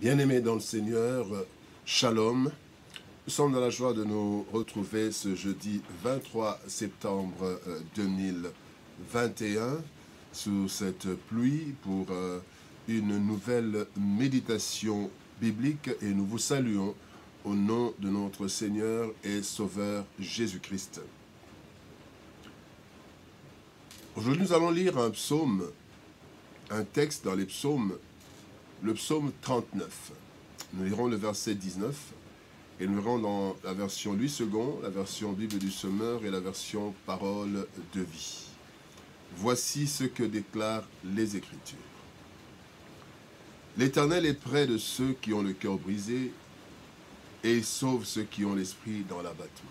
Bien-aimés dans le Seigneur, Shalom. Nous sommes dans la joie de nous retrouver ce jeudi 23 septembre 2021 sous cette pluie pour une nouvelle méditation biblique et nous vous saluons au nom de notre Seigneur et Sauveur Jésus-Christ. Aujourd'hui, nous allons lire un psaume, un texte dans les psaumes, le psaume 39. Nous lirons le verset 19 et nous lirons dans la version Louis II, la version Bible du Semeur et la version Parole de vie. Voici ce que déclarent les Écritures. L'Éternel est près de ceux qui ont le cœur brisé et il sauve ceux qui ont l'esprit dans l'abattement.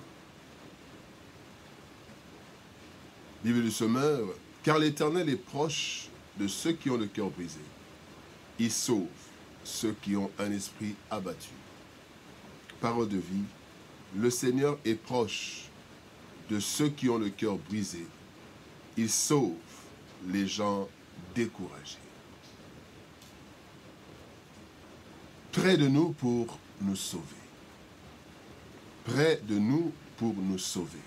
Bible du Semeur, car l'Éternel est proche de ceux qui ont le cœur brisé. Il sauve ceux qui ont un esprit abattu. Parole de vie, le Seigneur est proche de ceux qui ont le cœur brisé. Il sauve les gens découragés. Près de nous pour nous sauver. Près de nous pour nous sauver.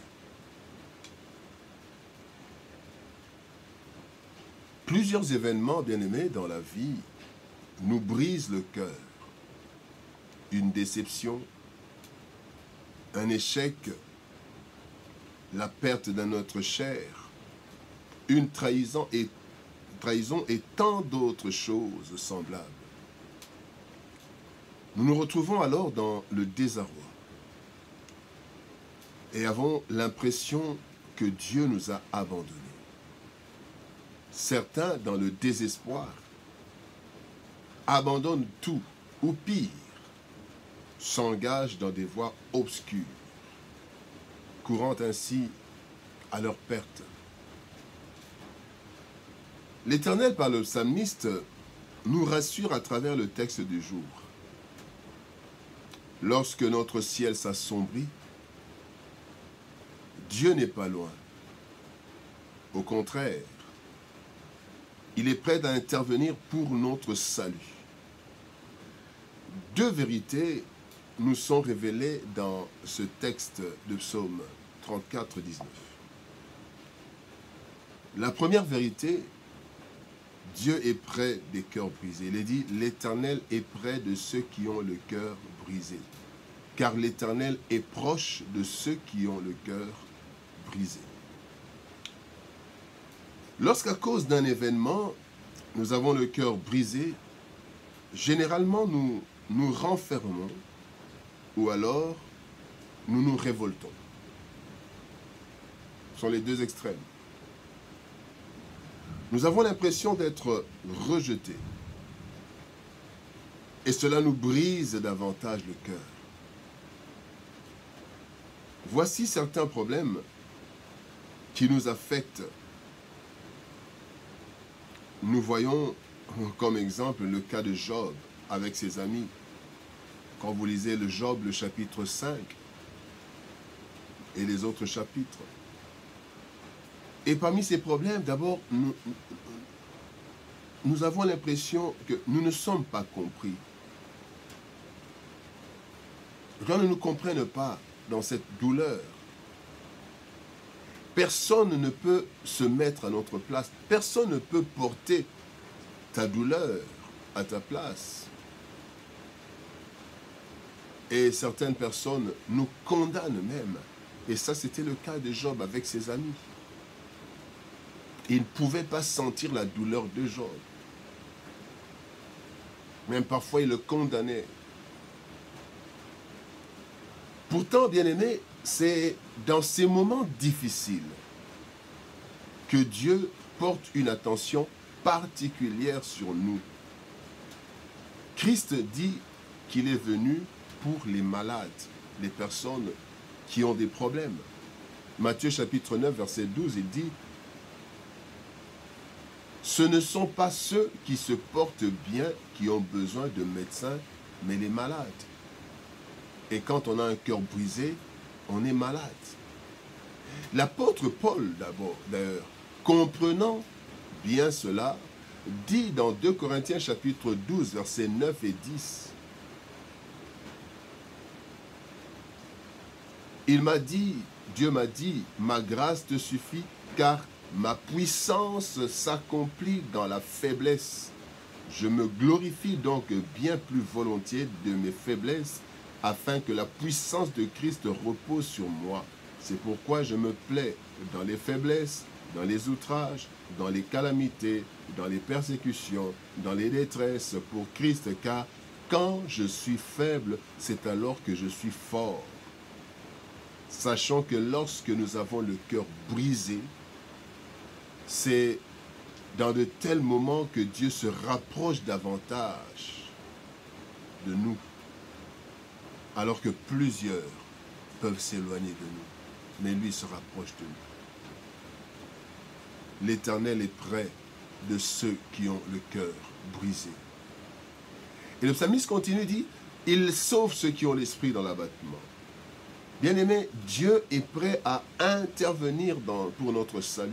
Plusieurs événements, bien-aimés, dans la vie nous brisent le cœur. Une déception, un échec, la perte d'un être cher, une trahison et tant d'autres choses semblables. Nous nous retrouvons alors dans le désarroi et avons l'impression que Dieu nous a abandonnés. Certains, dans le désespoir, abandonnent tout, ou pire, s'engagent dans des voies obscures, courant ainsi à leur perte. L'Éternel, par le psalmiste, nous rassure à travers le texte du jour. Lorsque notre ciel s'assombrit, Dieu n'est pas loin. Au contraire, il est prêt à intervenir pour notre salut. Deux vérités nous sont révélées dans ce texte de Psaume 34, 19. La première vérité, Dieu est près des cœurs brisés. Il est dit, l'Éternel est près de ceux qui ont le cœur brisé. Car l'Éternel est proche de ceux qui ont le cœur brisé. Lorsqu'à cause d'un événement, nous avons le cœur brisé, généralement nous nous renfermons ou alors nous nous révoltons. Ce sont les deux extrêmes. Nous avons l'impression d'être rejetés et cela nous brise davantage le cœur. Voici certains problèmes qui nous affectent. Nous voyons comme exemple le cas de Job avec ses amis. Quand vous lisez le Job, le chapitre 5 et les autres chapitres. Et parmi ces problèmes, d'abord, nous avons l'impression que nous ne sommes pas compris. Quand ne nous comprennent pas dans cette douleur, personne ne peut se mettre à notre place. Personne ne peut porter ta douleur à ta place. Et certaines personnes nous condamnent même. Et ça, c'était le cas de Job avec ses amis. Il ne pouvait pas sentir la douleur de Job. Même parfois, il le condamnait. Pourtant, bien-aimés, c'est dans ces moments difficiles que Dieu porte une attention particulière sur nous. Christ dit qu'il est venu pour les malades, les personnes qui ont des problèmes. Matthieu chapitre 9, verset 12, il dit « Ce ne sont pas ceux qui se portent bien qui ont besoin de médecins, mais les malades. » Et quand on a un cœur brisé, on est malade. L'apôtre Paul, d'ailleurs, comprenant bien cela, dit dans 2 Corinthiens chapitre 12, versets 9 et 10. Il m'a dit, Dieu m'a dit, ma grâce te suffit, car ma puissance s'accomplit dans la faiblesse. Je me glorifie donc bien plus volontiers de mes faiblesses, afin que la puissance de Christ repose sur moi. C'est pourquoi je me plais dans les faiblesses, dans les outrages, dans les calamités, dans les persécutions, dans les détresses pour Christ, car quand je suis faible, c'est alors que je suis fort. Sachant que lorsque nous avons le cœur brisé, c'est dans de tels moments que Dieu se rapproche davantage de nous, alors que plusieurs peuvent s'éloigner de nous, mais lui se rapproche de nous. L'Éternel est près de ceux qui ont le cœur brisé. Et le psalmiste continue, dit, il sauve ceux qui ont l'esprit dans l'abattement. Bien-aimé, Dieu est prêt à intervenir pour notre salut.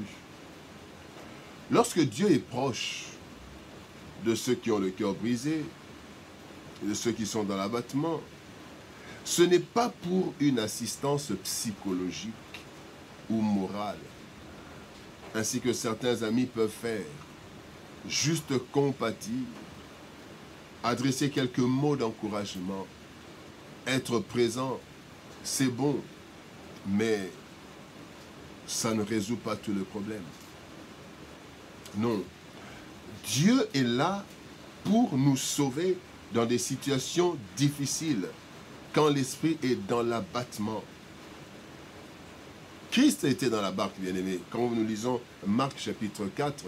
Lorsque Dieu est proche de ceux qui ont le cœur brisé, de ceux qui sont dans l'abattement, ce n'est pas pour une assistance psychologique ou morale, ainsi que certains amis peuvent faire, juste compatir, adresser quelques mots d'encouragement, être présent. C'est bon, mais ça ne résout pas tous les problèmes. Non. Dieu est là pour nous sauver dans des situations difficiles, quand l'esprit est dans l'abattement. Christ était dans la barque, bien-aimé. Quand nous lisons Marc chapitre 4,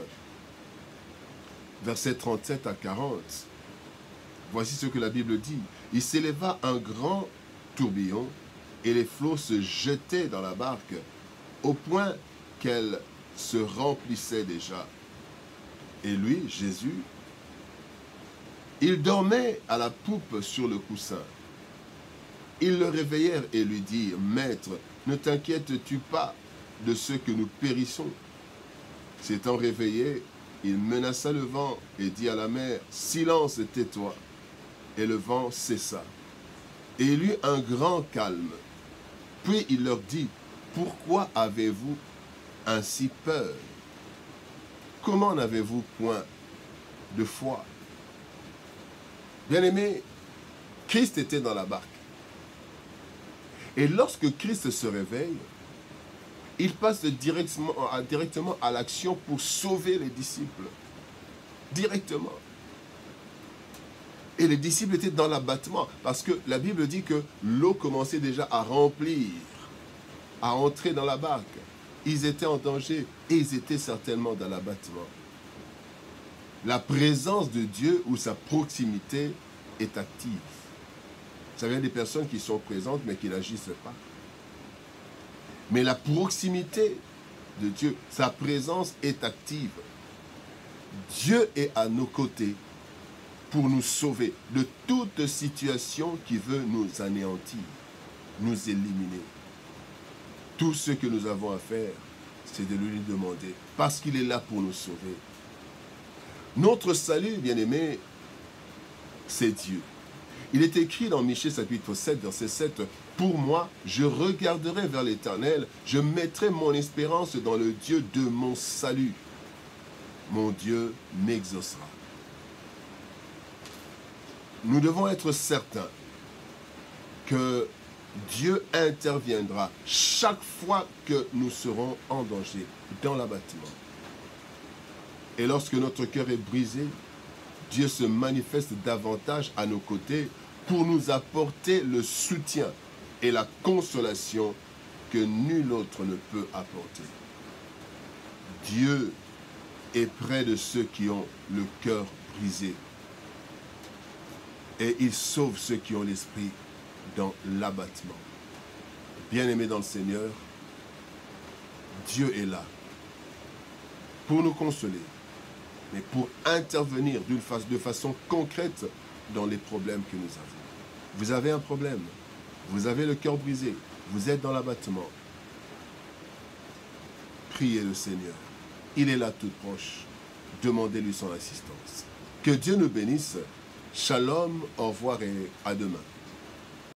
versets 37 à 40, voici ce que la Bible dit. Il s'éleva un grand tourbillon, et les flots se jetaient dans la barque, au point qu'elle se remplissait déjà. Et lui, Jésus, il dormait à la poupe sur le coussin. Ils le réveillèrent et lui dirent, « Maître, ne t'inquiètes-tu pas de ce que nous périssons ?» S'étant réveillé, il menaça le vent et dit à la mer, « Silence, tais-toi !» Et le vent cessa. Et il eut un grand calme. Puis il leur dit, « Pourquoi avez-vous ainsi peur? Comment n'avez-vous point de foi ?» Bien-aimé, Christ était dans la barque. Et lorsque Christ se réveille, il passe directement à l'action pour sauver les disciples. Directement. Et les disciples étaient dans l'abattement, parce que la Bible dit que l'eau commençait déjà à remplir, à entrer dans la barque. Ils étaient en danger et ils étaient certainement dans l'abattement. La présence de Dieu ou sa proximité est active. Vous savez, il y a des personnes qui sont présentes mais qui n'agissent pas. Mais la proximité de Dieu, sa présence est active. Dieu est à nos côtés pour nous sauver de toute situation qui veut nous anéantir, nous éliminer. Tout ce que nous avons à faire, c'est de lui demander, parce qu'il est là pour nous sauver. Notre salut, bien-aimé, c'est Dieu. Il est écrit dans Michée chapitre 7, verset 7, « Pour moi, je regarderai vers l'Éternel, je mettrai mon espérance dans le Dieu de mon salut. Mon Dieu m'exaucera. » Nous devons être certains que Dieu interviendra chaque fois que nous serons en danger, dans l'abattement. Et lorsque notre cœur est brisé, Dieu se manifeste davantage à nos côtés pour nous apporter le soutien et la consolation que nul autre ne peut apporter. Dieu est près de ceux qui ont le cœur brisé. Et il sauve ceux qui ont l'esprit dans l'abattement. Bien-aimés dans le Seigneur, Dieu est là pour nous consoler, mais pour intervenir de façon concrète dans les problèmes que nous avons. Vous avez un problème, vous avez le cœur brisé, vous êtes dans l'abattement. Priez le Seigneur, il est là tout proche. demandez-lui son assistance. Que Dieu nous bénisse. Shalom, au revoir et à demain.